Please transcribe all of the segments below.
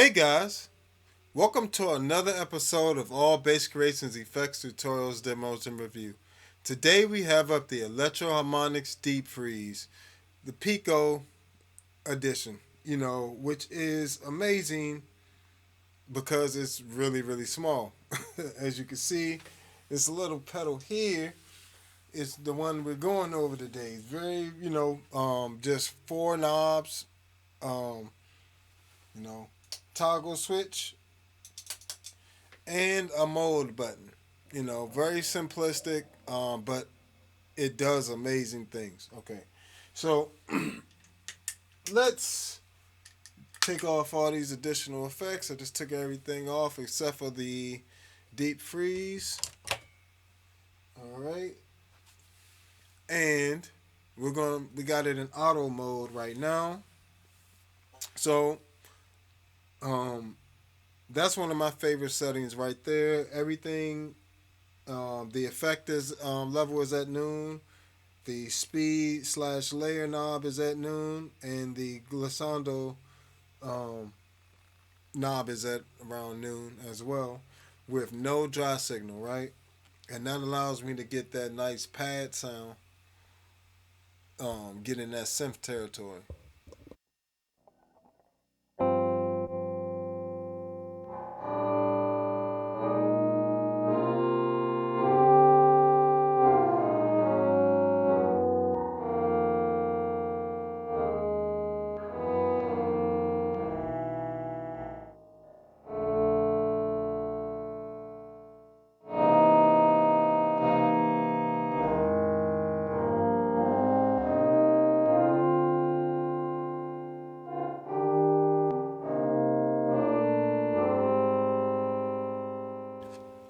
Hey guys, welcome to another episode of All Bass Creations Effects Tutorials, Demos, and Review. Today we have up the Electro Harmonix Deep Freeze, the Pico edition, which is amazing because it's really, really small. As you can see, this little pedal here is the one we're going over today. It's very, just four knobs, um, you know, toggle switch, and a mode button. Very simplistic, but it does amazing things. Okay, so let's take off all these additional effects. I just took everything off except for the deep freeze. All right, and we got it in auto mode right now. So um, that's one of my favorite settings right there. Everything, the effect is level is at noon. The speed slash layer knob is at noon, and the glissando um, knob is at around noon as well, with no dry signal, right? And that allows me to get that nice pad sound, get in that synth territory.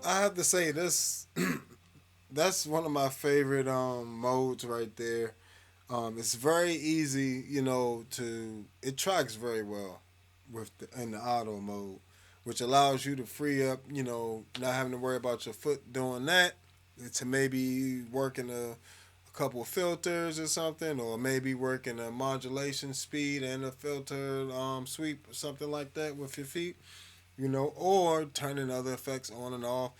I have to say this. That's one of my favorite modes right there. It's very easy, to it tracks very well in the auto mode, which allows you to free up, not having to worry about your foot doing that, to maybe working a couple of filters or something, or maybe working a modulation speed and a filter sweep or something like that with your feet, or turning other effects on and off,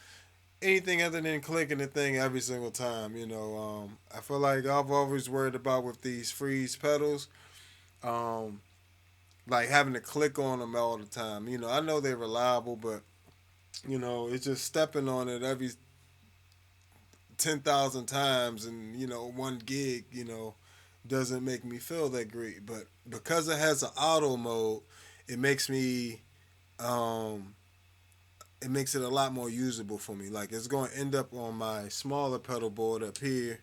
anything other than clicking the thing every single time. I feel like I've always worried about with these freeze pedals, um, like having to click on them all the time. I know they're reliable, but it's just stepping on it every 10,000 times, and one gig, doesn't make me feel that great. But because it has an auto mode, it makes me um, it makes it a lot more usable for me. Like, it's going to end up on my smaller pedal board up here.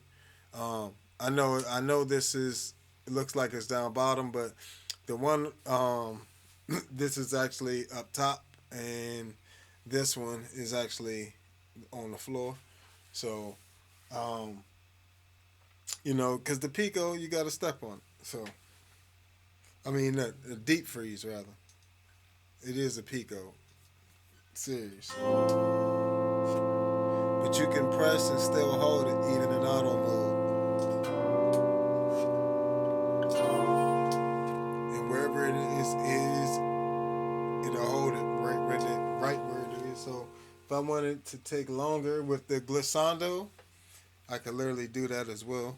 Um, I know this is, it looks like it's down bottom, but the one this is actually up top, and this one is actually on the floor. So because the Pico, you got to step on it. So I mean, a deep freeze rather. It is a Pico Series, but you can press and still hold it even in auto mode, and wherever it is, it'll hold it right where it is. So if I wanted to take longer with the glissando, I could literally do that as well.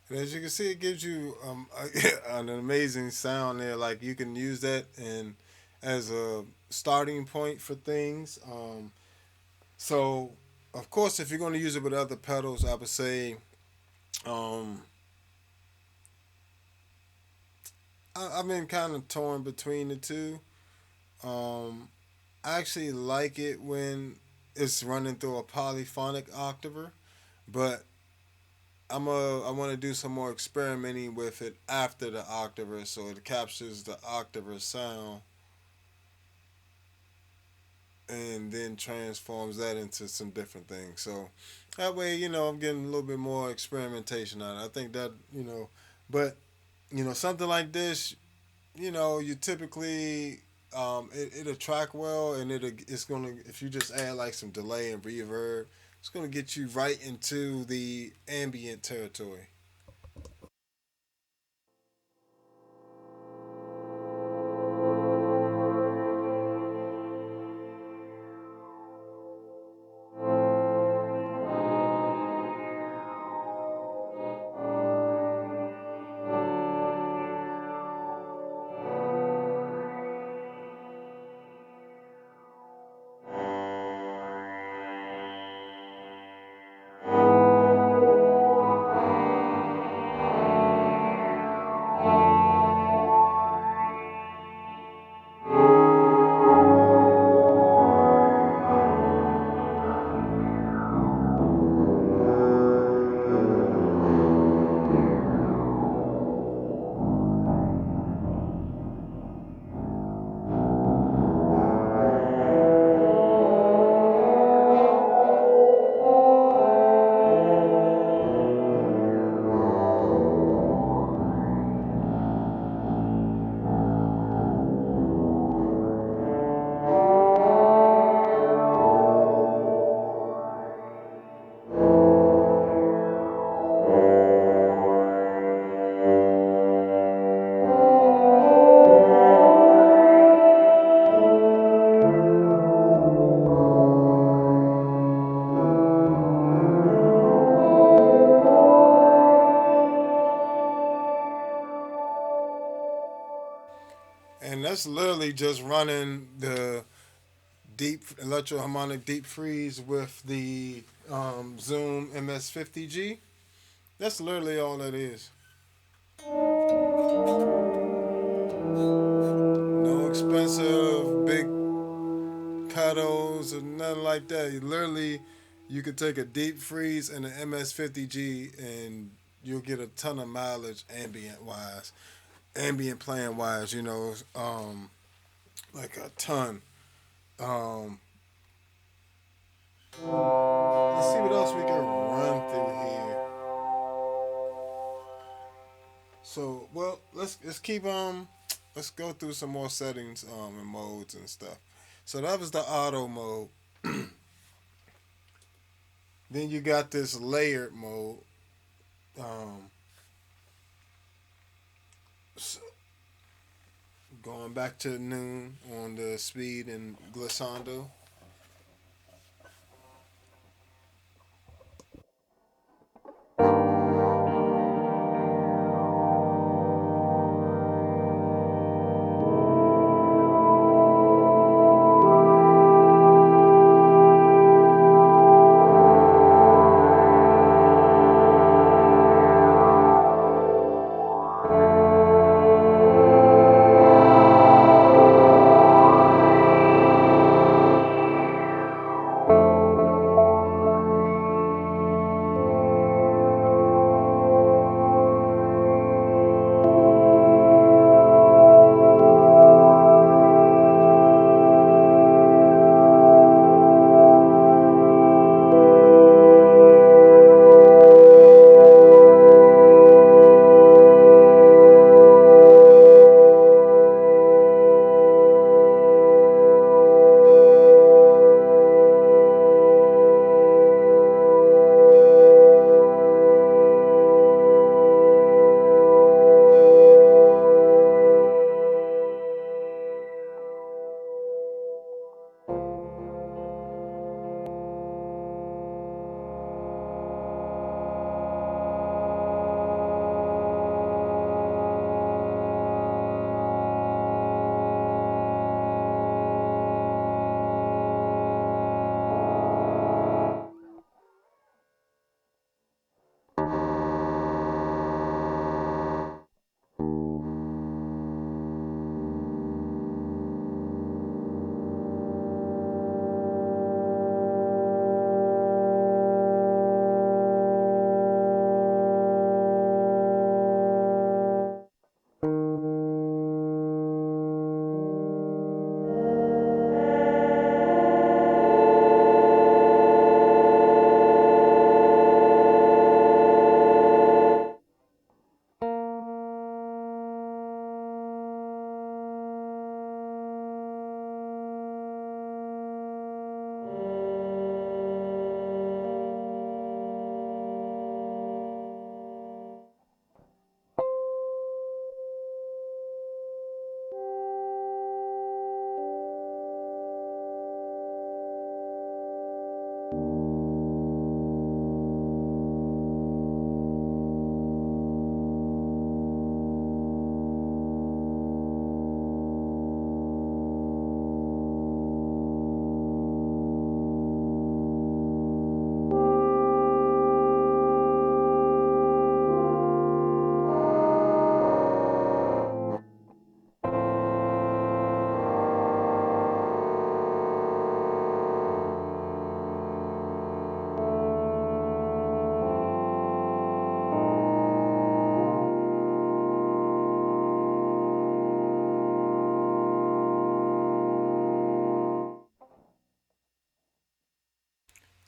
And as you can see, it gives you an amazing sound there. Like you can use that and as a starting point for things. So, of course, if you're going to use it with other pedals, I would say um, I've been kind of torn between the two. Um, I actually like it when it's running through a polyphonic octaver, but I want to do some more experimenting with it after the octaver, so it captures the octaver sound and then transforms that into some different things. So that way, I'm getting a little bit more experimentation on it. I think that but something like this, you typically it'll track well, and it's gonna if you just add like some delay and reverb, it's gonna get you right into the ambient territory. And that's literally just running the deep Electro Harmonic Deep Freeze with the Zoom MS50G. That's literally all that is. No expensive big pedals or nothing like that. You could take a deep freeze and an MS50G, and you'll get a ton of mileage ambient playing wise. Like a ton. Um, let's see what else we can run through here. So, well, let's keep let's go through some more settings and modes and stuff. So that was the auto mode. Then you got this layered mode. Um, so going back to noon on the speed and glissando.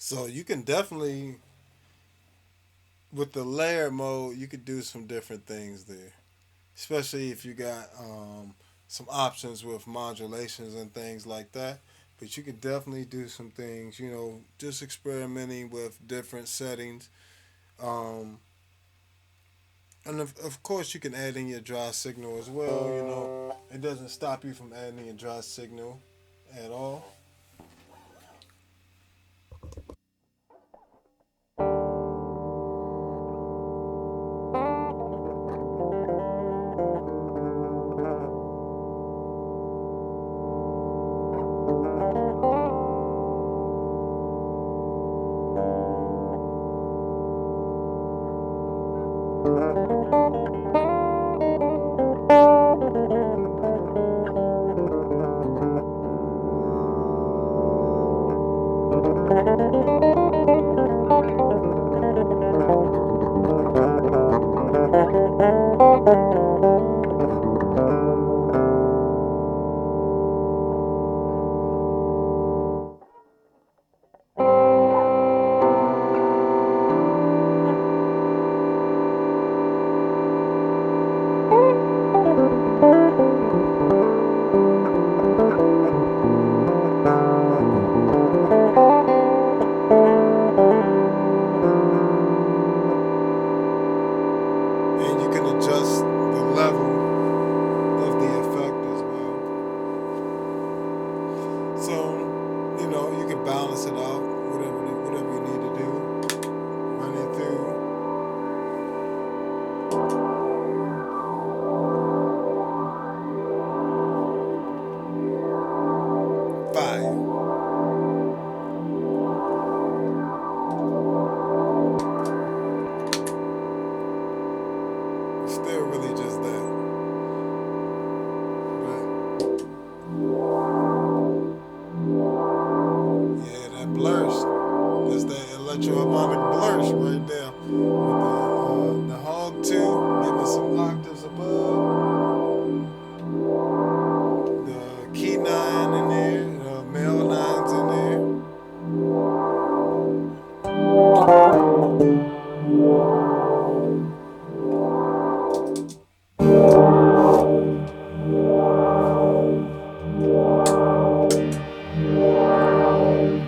So you can definitely, with the layer mode, you could do some different things there, especially if you got some options with modulations and things like that. But you could definitely do some things, just experimenting with different settings. Um, and of course, you can add in your dry signal as well. It doesn't stop you from adding your dry signal at all. And you can adjust the level of the effect as well. So, you can balance it out, whatever you need to do. Run it through fire. It's still really just that. But yeah, that blurs. That's that electro harmonic blurs right there. With the hog two, giving some octaves above. The key nine in there, the male nines in there.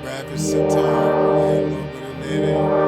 Ravishsitar, yeah, a little bit of that in.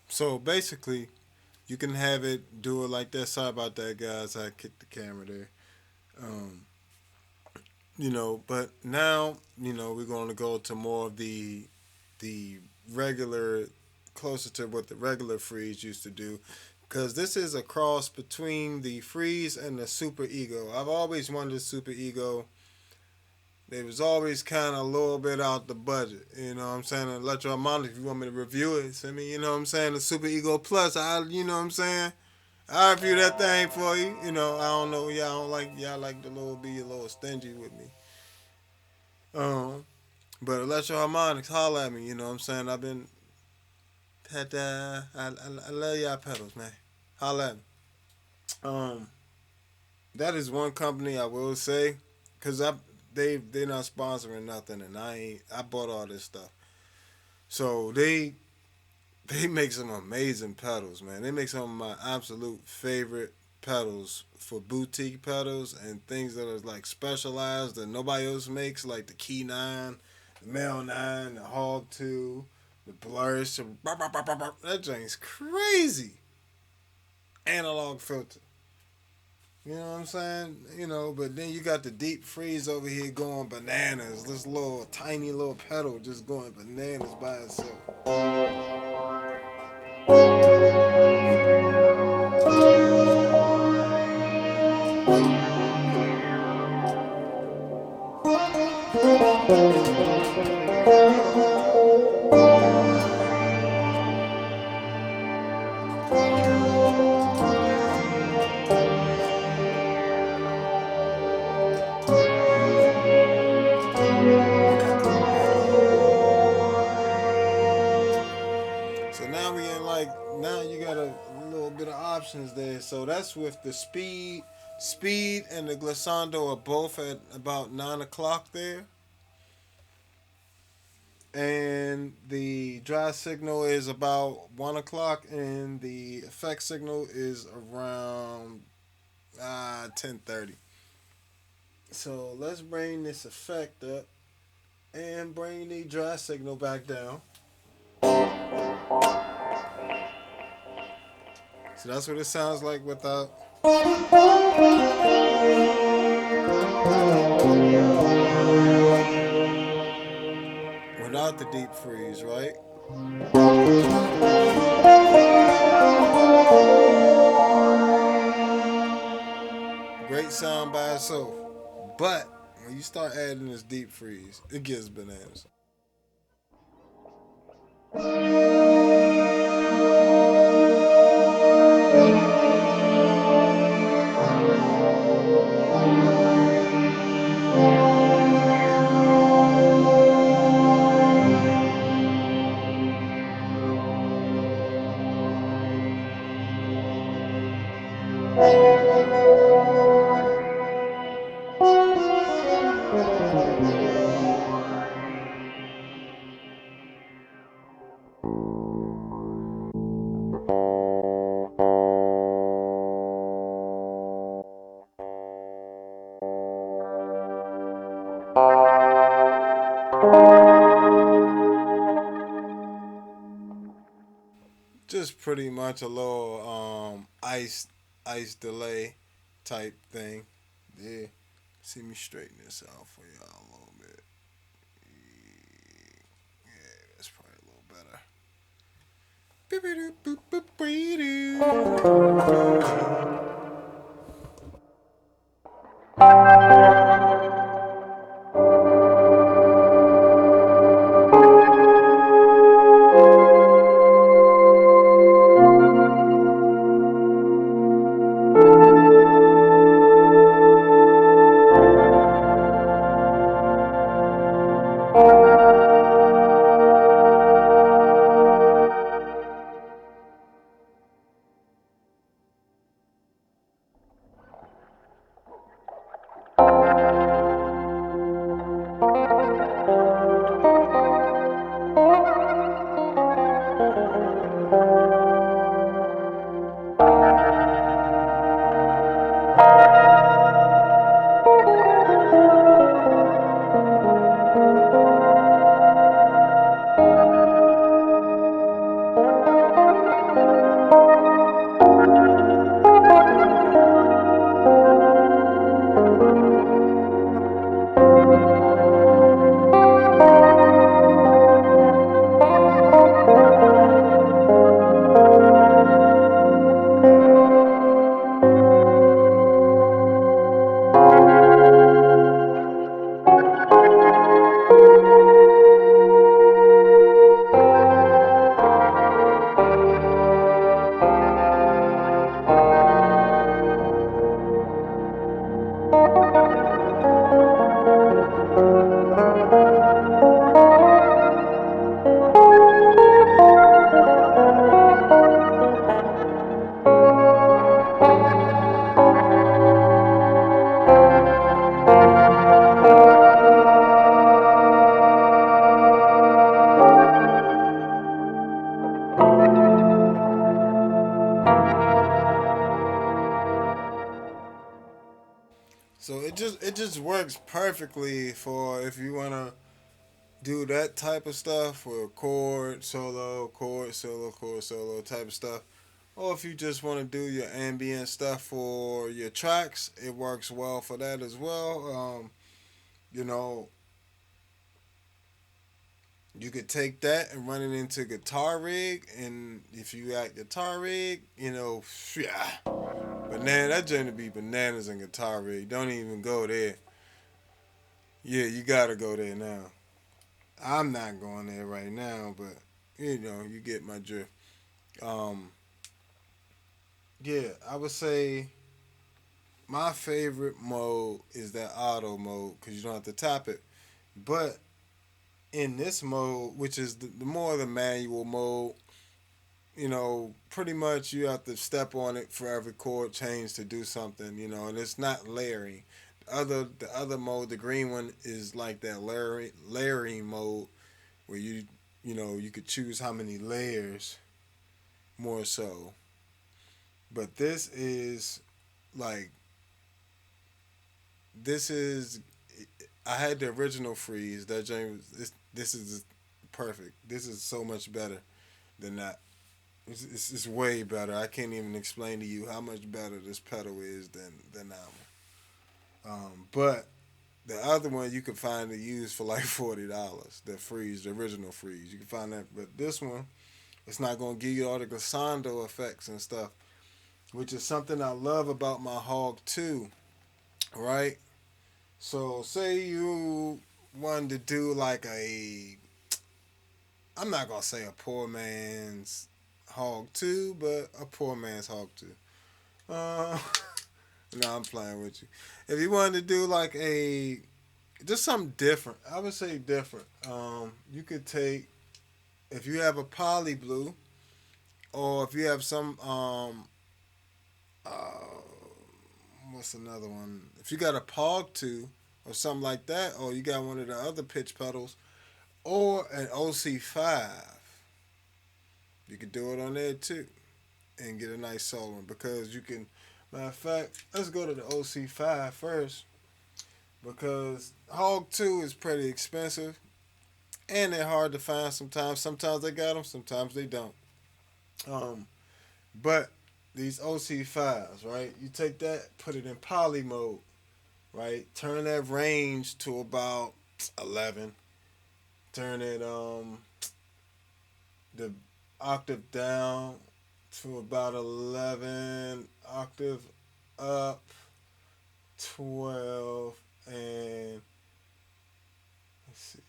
So basically, you can have it do it like that. Sorry about that, guys. I kicked the camera there. Um, but now we're going to go to more of the regular, closer to what the regular freeze used to do, because this is a cross between the freeze and the super ego. I've always wanted a super ego. They was always kind of a little bit out the budget. You know what I'm saying? Electro Harmonix, if you want me to review it, send me, you know what I'm saying? The Super Ego Plus, you know what I'm saying? I'll review that thing for you. I don't know. Y'all like the little be a little stingy with me. Um, but Electro Harmonix, holla at me. You know what I'm saying? I've been, I love y'all pedals, man. Holla at me. Um, that is one company I will say, cause they not sponsoring nothing, and I bought all this stuff. So they make some amazing pedals, man. They make some of my absolute favorite pedals for boutique pedals and things that are like specialized that nobody else makes, like the Key 9, the Mel 9, the Hog 2, the Blurish. That thing's crazy. Analog filter. You know what I'm saying? But then you got the deep freeze over here going bananas. This little tiny little pedal just going bananas by itself. So now we in like now you got a little bit of options there. So that's with the speed and the glissando are both at about 9 o'clock there, and the dry signal is about 1 o'clock, and the effect signal is around 10:30. So let's bring this effect up and bring the dry signal back down. So that's what it sounds like without the deep freeze, right? Great sound by itself. But when you start adding this deep freeze, it gets bananas. Just pretty much a little ice delay type thing. Yeah. See me straighten this out for y'all a little bit. Yeah, that's probably a little better. So it just works perfectly for if you wanna do that type of stuff for chord solo, chord solo type of stuff. Or if you just want to do your ambient stuff for your tracks, it works well for that as well. You know, you could take that and run it into guitar rig, and if you got guitar rig, yeah, banana that journey be bananas in guitar rig. Don't even go there. Yeah, you gotta go there now. I'm not going there right now, but you get my drift. Um, yeah, I would say my favorite mode is that auto mode because you don't have to tap it. But in this mode, which is the more the manual mode, pretty much you have to step on it for every chord change to do something, and it's not layering. The other mode, the green one, is like that layering mode where you could choose how many layers more so. But like this is I had the original freeze. That James this is perfect. This is so much better than that. It's way better. I can't even explain to you how much better this pedal is than that one. But the other one you can find to use for like $40. The freeze, the original freeze, you can find that. But this one, it's not gonna give you all the glissando effects and stuff, which is something I love about my Hog 2, right? So say you wanted to do like I'm not gonna say a poor man's Hog 2, but a poor man's Hog 2. Uh, no, I'm playing with you. If you wanted to do like just something different, I would say different. You could take if you have a poly blue, or if you have some uh, what's another one? If you got a Pog 2 or something like that, or you got one of the other pitch pedals, or an OC5, you could do it on there too and get a nice soloing because you can. Matter of fact, let's go to the OC5 first because Hog 2 is pretty expensive and they're hard to find sometimes. Sometimes they got them, sometimes they don't. Um, but these OC5s, right? You take that, put it in poly mode, right? Turn that range to about 11. Turn it the octave down to about 11, octave up 12, and let's see,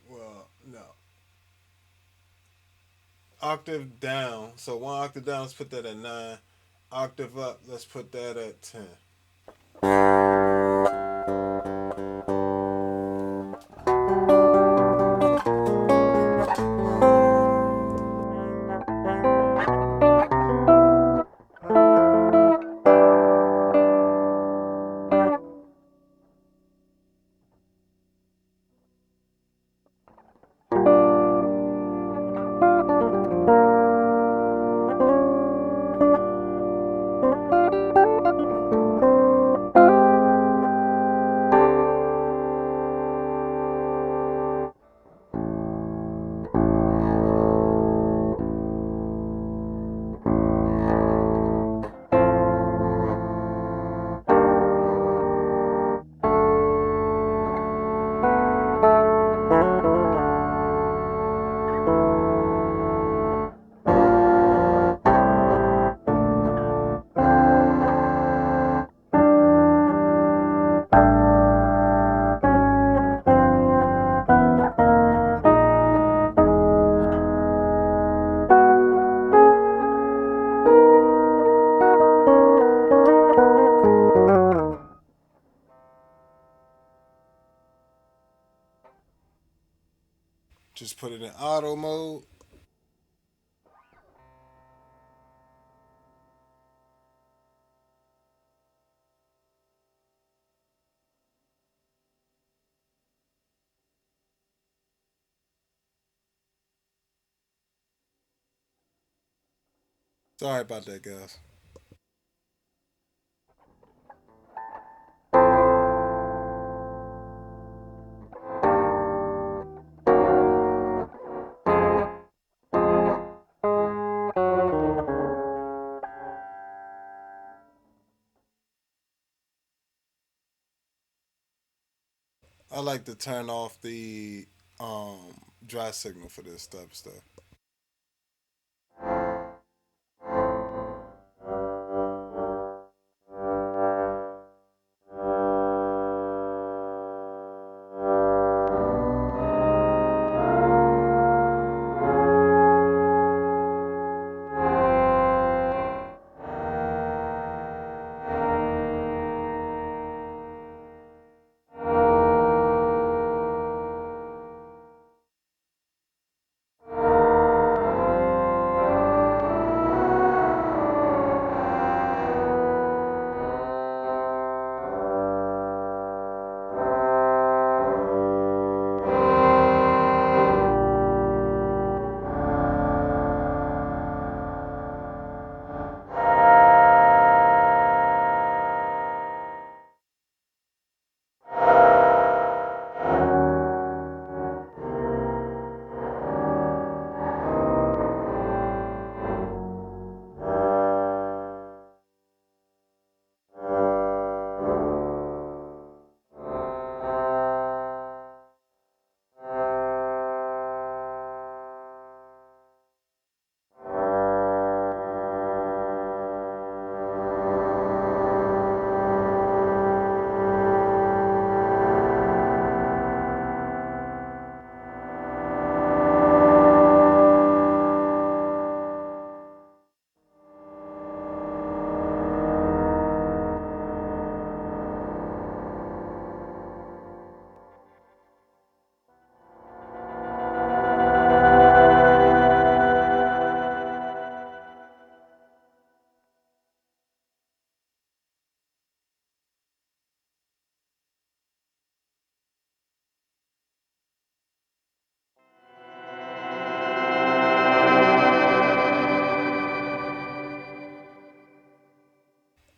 well, no, octave down. So one octave down, let's put that at 9. Octave up, let's put that at 10. Just put it in auto mode. Sorry about that, guys. I like to turn off the dry signal for this type of stuff.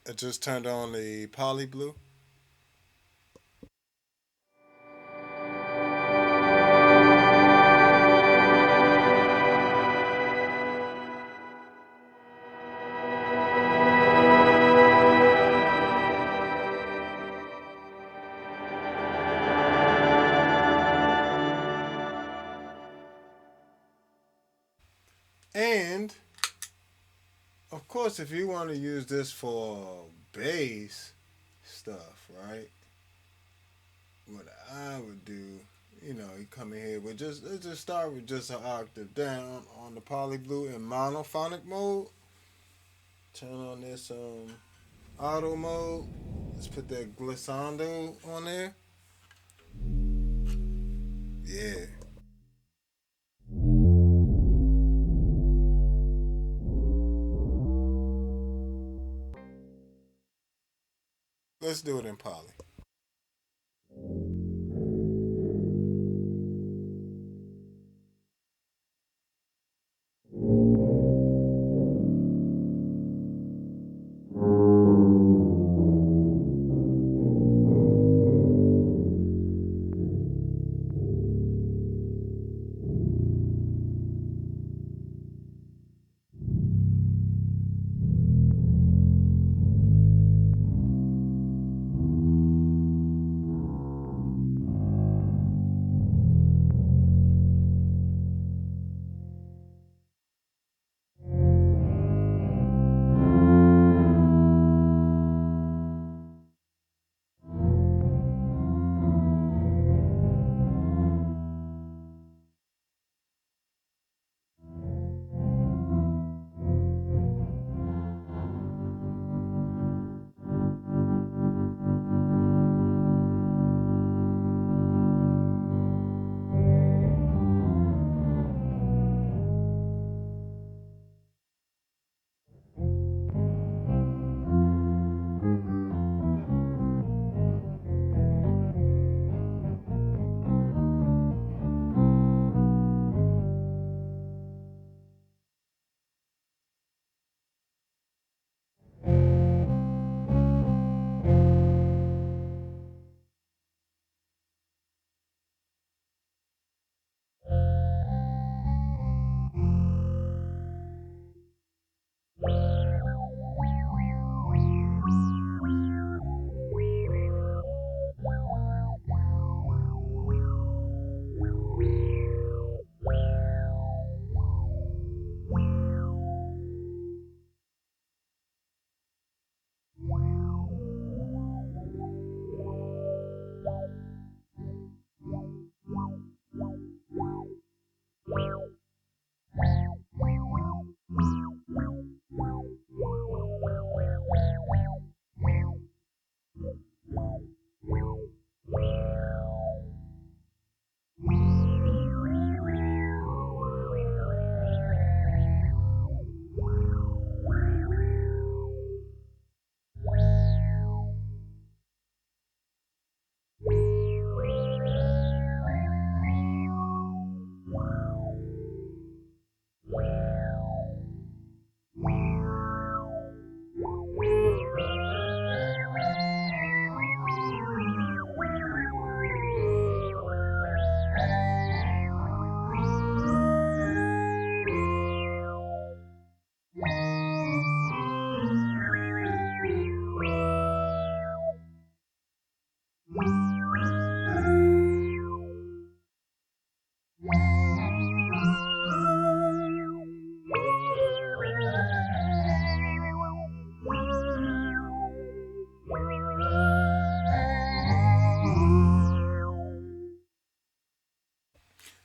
I just turned on the poly blue. Of course, if you want to use this for bass stuff, right? What I would do, you come in here with just let's just start with just an octave down on the poly blue in monophonic mode. Turn on this auto mode. Let's put that glissando on there. Yeah. Let's do it in poly.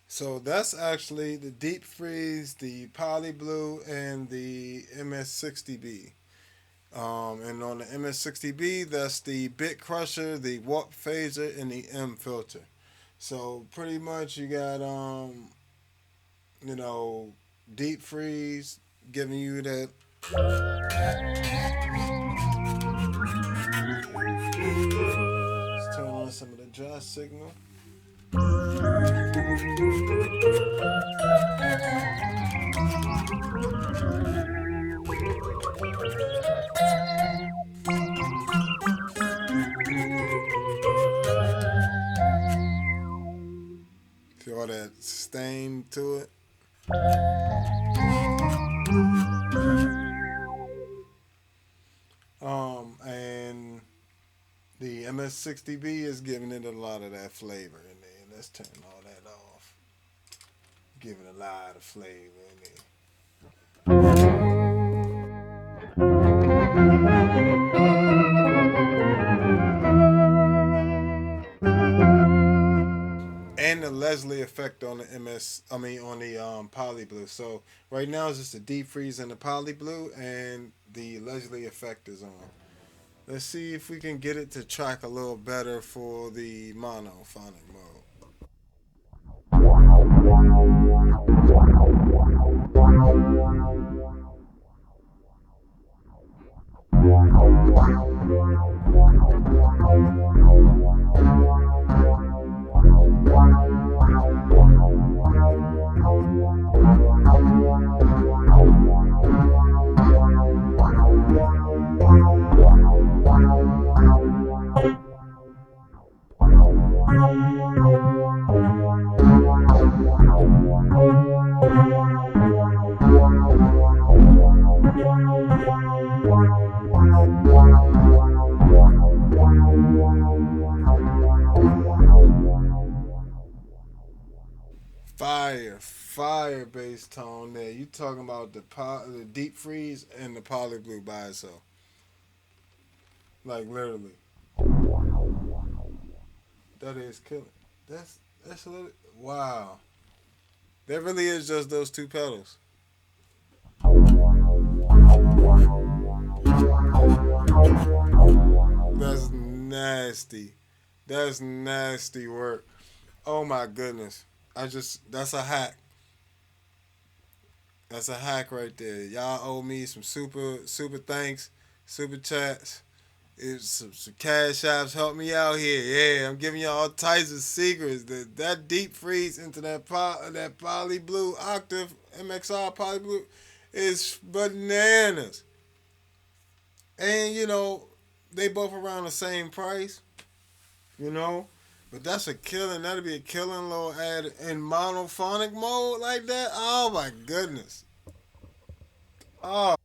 So that's actually the Deep Freeze, the Poly Blue, and the MS60B. And on the MS60B, that's the Bit Crusher, the Warp Phaser, and the M filter. So pretty much you got you know, Deep Freeze giving you that. Let's turn on some of the dry signal. See all that stain to it. And the MS60B is giving it a lot of that flavor in there. Let's turn all that off. Giving a lot of flavor in there. effect on the on the poly blue. So right now it's just the deep freeze and the poly blue, and the Leslie effect is on. Let's see if we can get it to track a little better for the monophonic mode. Fire bass tone there. You talking about the deep freeze and the poly blue by itself, like literally. That is killing. That's a little wow. That really is just those two pedals. That's nasty. That's nasty work. Oh my goodness. That's a hack. That's a hack right there. Y'all owe me some super thanks, super chats. It's some cash apps. Help me out here. Yeah, I'm giving you all types of secrets. That deep freeze into that poly blue octave MXR poly blue is bananas. And they both around the same price. You know, but that's a killing. That'd be a killing little ad in monophonic mode like that. Oh my goodness. Oh.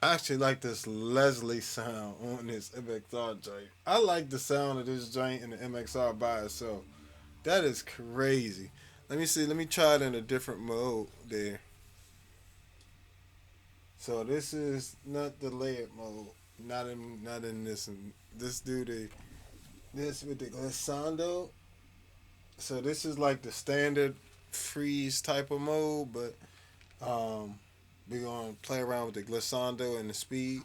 I actually like this Leslie sound on this MXR joint. I like the sound of this joint in the MXR by itself. That is crazy. Let me see. Let me try it in a different mode there. So this is not the layered mode. Not in this. And this do the this with the glissando. So this is like the standard freeze type of mode, but we're gonna play around with the glissando and the speed.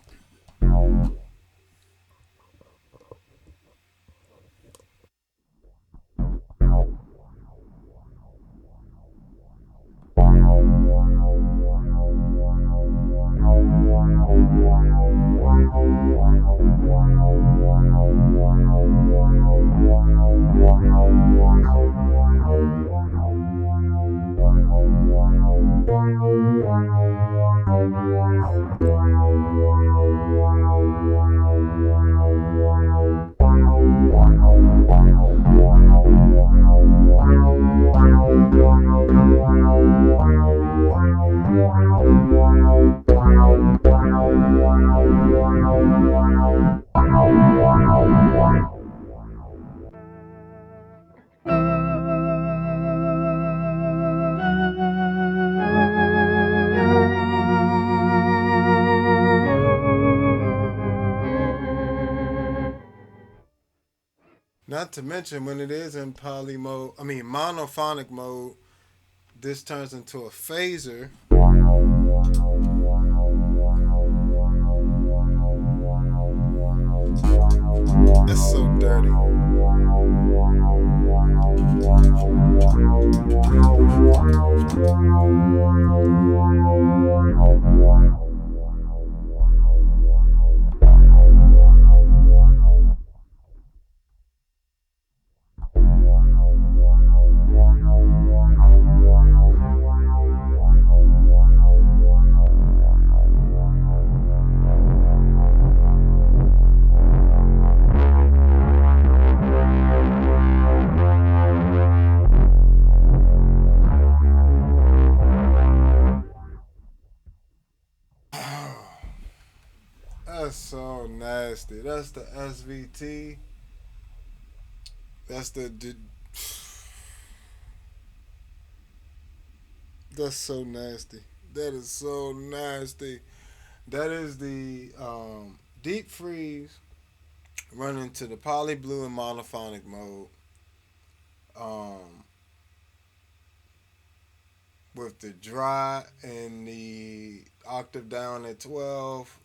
Not to mention when it is in poly mode, I mean monophonic mode, this turns into a phaser. That's so dirty. That's so nasty. That's the SVT. That's the. That's so nasty. That is so nasty. That is the deep freeze running to the poly blue and monophonic mode. Um, with the dry and the octave down at 12,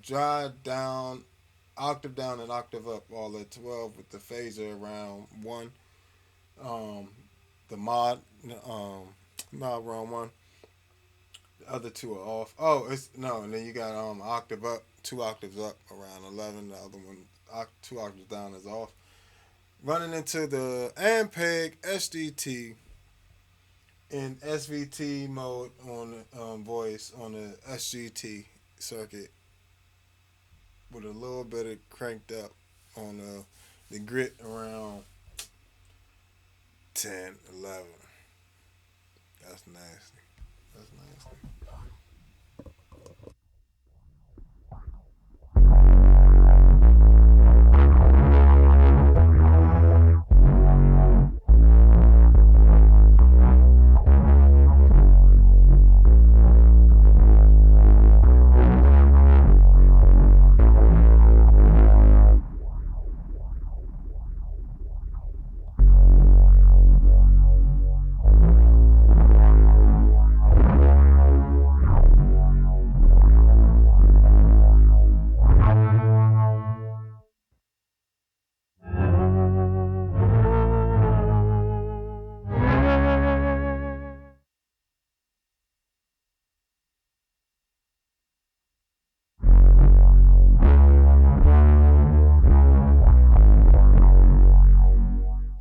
dry down, octave down and octave up all at 12 with the phaser around 1. Um, the mod round 1. The other two are off. Oh, it's no, and then you got octave up, 2 octaves up around 11. The other one, 2 octaves down is off. Running into the ampeg SDT in SVT mode on the voice on the SGT circuit with a little bit of cranked up on the grit around 10, 11. That's nasty. That's nasty.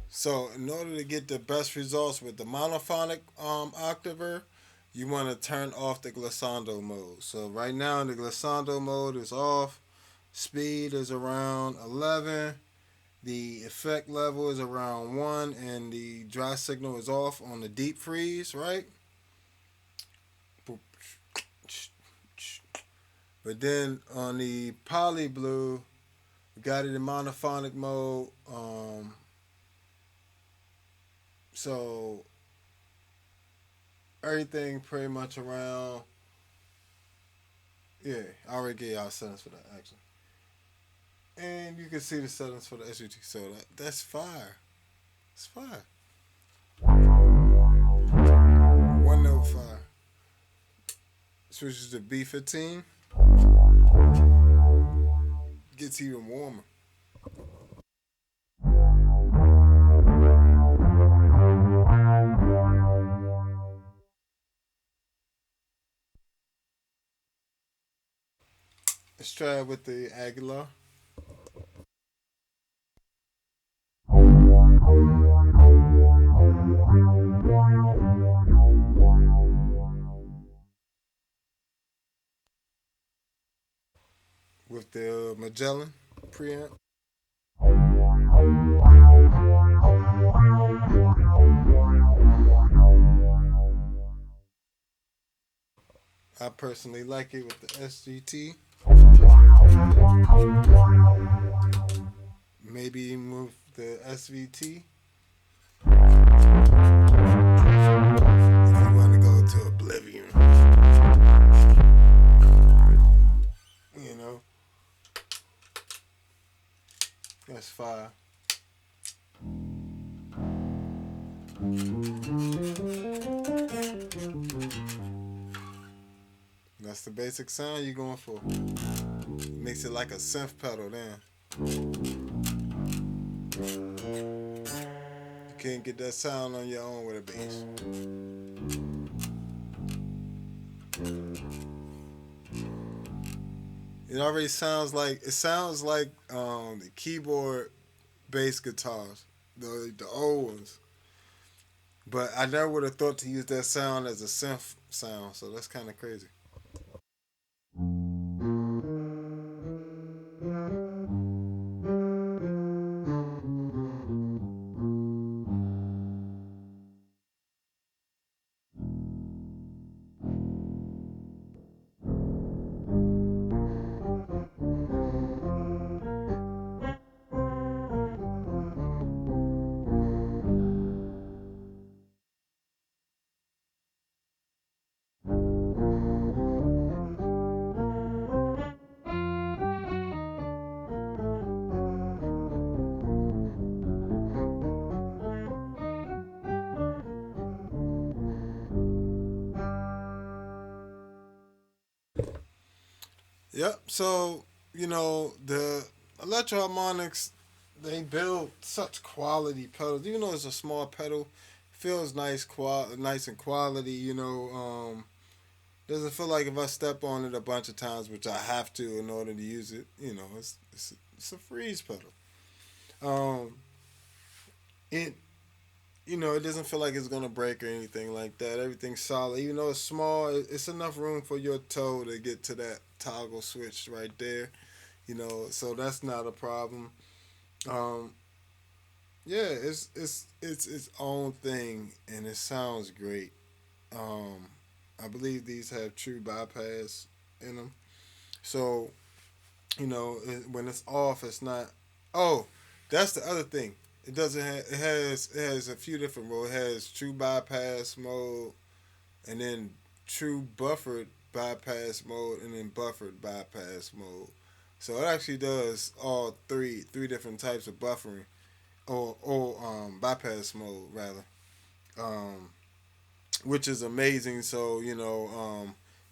So, in order to get the best results with the monophonic octaver, you want to turn off the glissando mode. So, right now, the glissando mode is off. Speed is around 11. The effect level is around 1. And the dry signal is off on the deep freeze, right? But then on the poly blue, we got it in monophonic mode. So everything pretty much around. Yeah, I already gave y'all settings for that actually, and you can see the settings for the SUT. So that's fire. It's fire. 105 switches to B15. Gets even warmer. Let's try it with the Aguilar. With the Magellan preamp. I personally like it with the SGT. Maybe move the SVT. If you want to go to oblivion. You know, that's fire. That's the basic sound you're going for. Makes it like a synth pedal then. You can't get that sound on your own with a bass. It sounds like the keyboard bass guitars, the old ones. But I never would have thought to use that sound as a synth sound, so that's kind of crazy. Yep. So the Electroharmonix, they build such quality pedals. Even though it's a small pedal, feels nice, nice and quality. Doesn't feel like if I step on it a bunch of times, which I have to in order to use it. It's a freeze pedal. Um, it it doesn't feel like it's gonna break or anything like that. Everything's solid. Even though it's small, it's enough room for your toe to get to that toggle switch right there. So that's not a problem. Um, yeah, it's its own thing, and it sounds great. Um, I believe these have true bypass in them. So when it's off, it's not. Oh, that's the other thing. It doesn't. It has a few different modes. It has true bypass mode, and then true buffered bypass mode, and then buffered bypass mode. So it actually does all three different types of buffering or bypass mode rather, um, which is amazing. So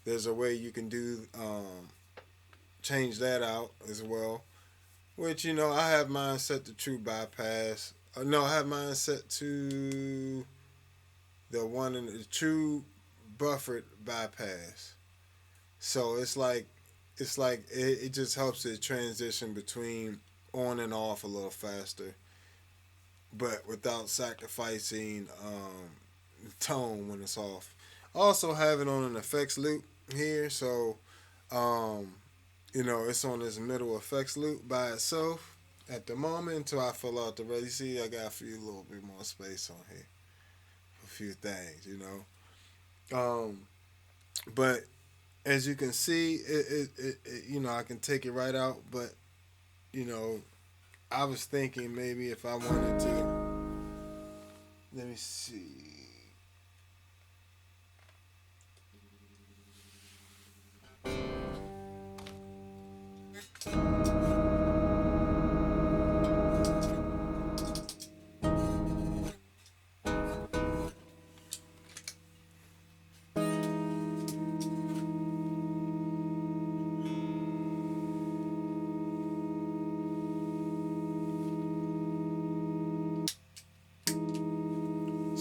there's a way you can do change that out as well. Which I have mine set to true bypass. No, I have mine set to the one in the true buffered bypass. So it just helps it transition between on and off a little faster, but without sacrificing tone when it's off. Also have it on an effects loop here, so um, it's on this middle effects loop by itself at the moment until I fill out the rest. You see, I got a few little bit more space on here, a few things. Um, but as you can see, I can take it right out. But you know, I was thinking maybe if I wanted to, let me see.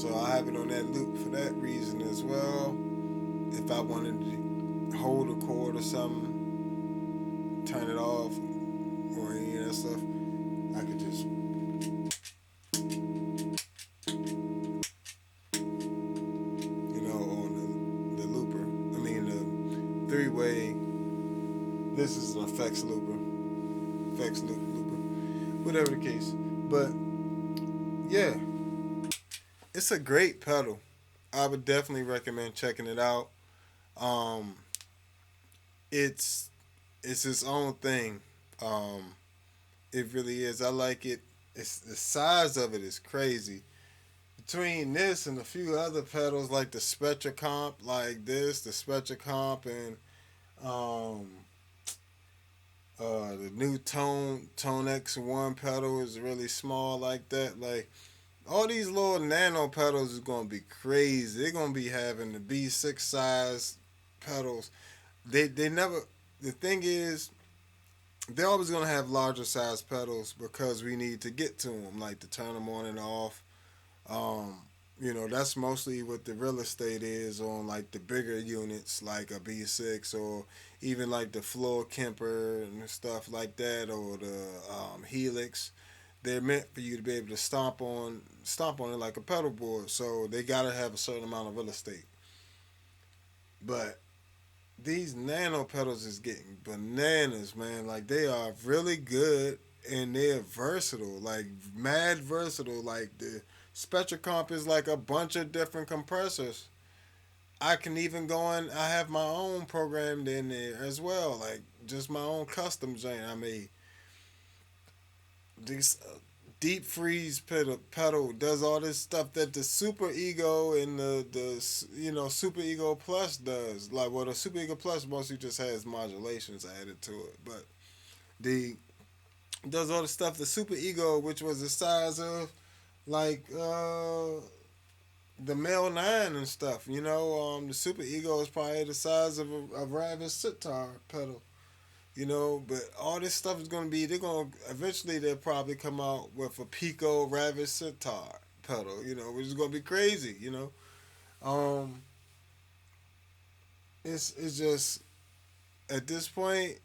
So I have it on that loop for that reason as well. If I wanted to hold a chord or something, turn it off, or any of that stuff, I could just, on the looper. I mean, the three-way. This is an effects looper, whatever the case. But yeah, it's a great pedal. I would definitely recommend checking it out. Um, it's it's its own thing. Um, it really is. I like it. It's the size of it is crazy. Between this and a few other pedals like the Spectra Comp, like this, the Spectra Comp, and um, the new Tone X1 pedal is really small like that. Like All these little nano pedals is gonna be crazy. They're gonna be having the B6 size pedals. They never. The thing is, they're always gonna have larger size pedals because we need to get to them, like to turn them on and off. Um, that's mostly what the real estate is on like the bigger units, like a B6 or even like the floor Kemper and stuff like that, or the Helix. They're meant for you to be able to stomp on it like a pedal board. So they gotta have a certain amount of real estate. But these nano pedals is getting bananas, man. Like they are really good and they're versatile, like mad versatile. Like the Spectracomp is like a bunch of different compressors. I can even go in. I have my own programmed in there as well, like just my own custom joint. I made this deep freeze pedal does all this stuff that the Super Ego and the Super Ego Plus does. Like, well, the Super Ego Plus mostly just has modulations added to it, but the does all the stuff the Super Ego, which was the size of like the Mel 9 and stuff. The Super Ego is probably the size of a ravishsitar pedal. But all this stuff is going to be, they're going to, eventually they'll probably come out with a Pico ravishsitar pedal, which is going to be crazy. Um, it's just, at this point,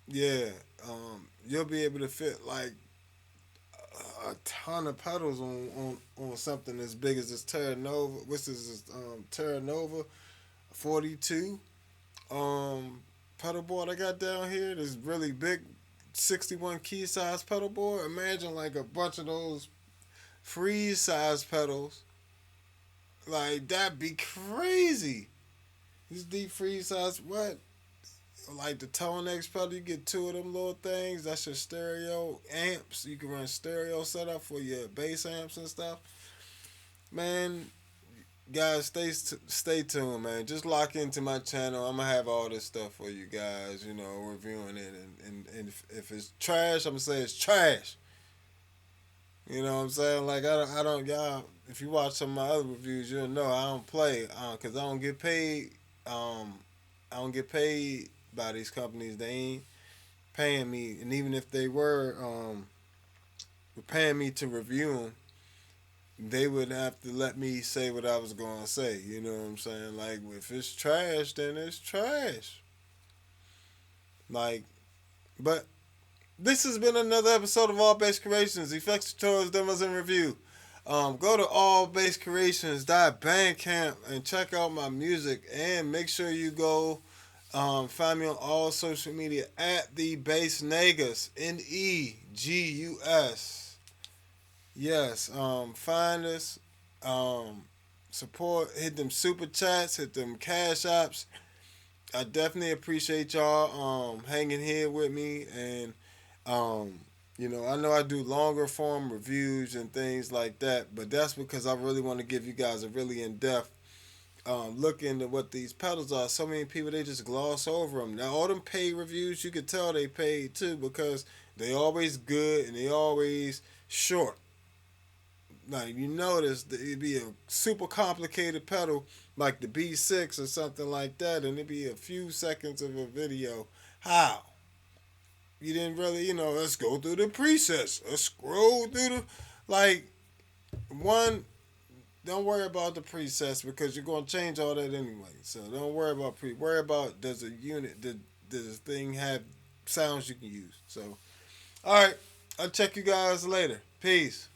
yeah, you'll be able to fit like a ton of pedals on something as big as this Terra Nova. What's this? Terra Nova 42 um, pedal board I got down here. This really big 61 key size pedal board. Imagine like a bunch of those freeze size pedals. Like that'd be crazy. These deep freeze size what? Like the Tone X pedal, you get two of them little things. That's your stereo amps. You can run stereo setup for your bass amps and stuff. Man, guys, stay tuned, man. Just lock into my channel. I'm gonna have all this stuff for you guys. Reviewing it, and if it's trash, I'm gonna say it's trash. You know what I'm saying? Like I don't y'all. If you watch some of my other reviews, you'll know I don't play because I don't get paid. I don't get paid by these companies. They ain't paying me, and even if they were paying me to review them, they would have to let me say what I was going to say. You know what I'm saying? Like, if it's trash, then it's trash. Like, but this has been another episode of All Bass Creations, Effects, Tutorials, Demos, and Review. Go to allbasscreations.bandcamp and check out my music, and make sure you go find me on all social media at the Bass Negus, Negus. Yes, find us, support, hit them super chats, hit them cash apps. I definitely appreciate y'all hanging here with me, and I know I do longer form reviews and things like that, but that's because I really want to give you guys a really in depth look into what these pedals are. So many people, they just gloss over them. Now all them paid reviews, you could tell they paid too, because they always good and they always short. Now you notice that it'd be a super complicated pedal like the B6 or something like that, and it'd be a few seconds of a video. How? You didn't really, let's go through the presets. Let's scroll through the, like, one, don't worry about the presets because you're going to change all that anyway. So don't worry about worry about does the thing have sounds you can use. So, all right, I'll check you guys later. Peace.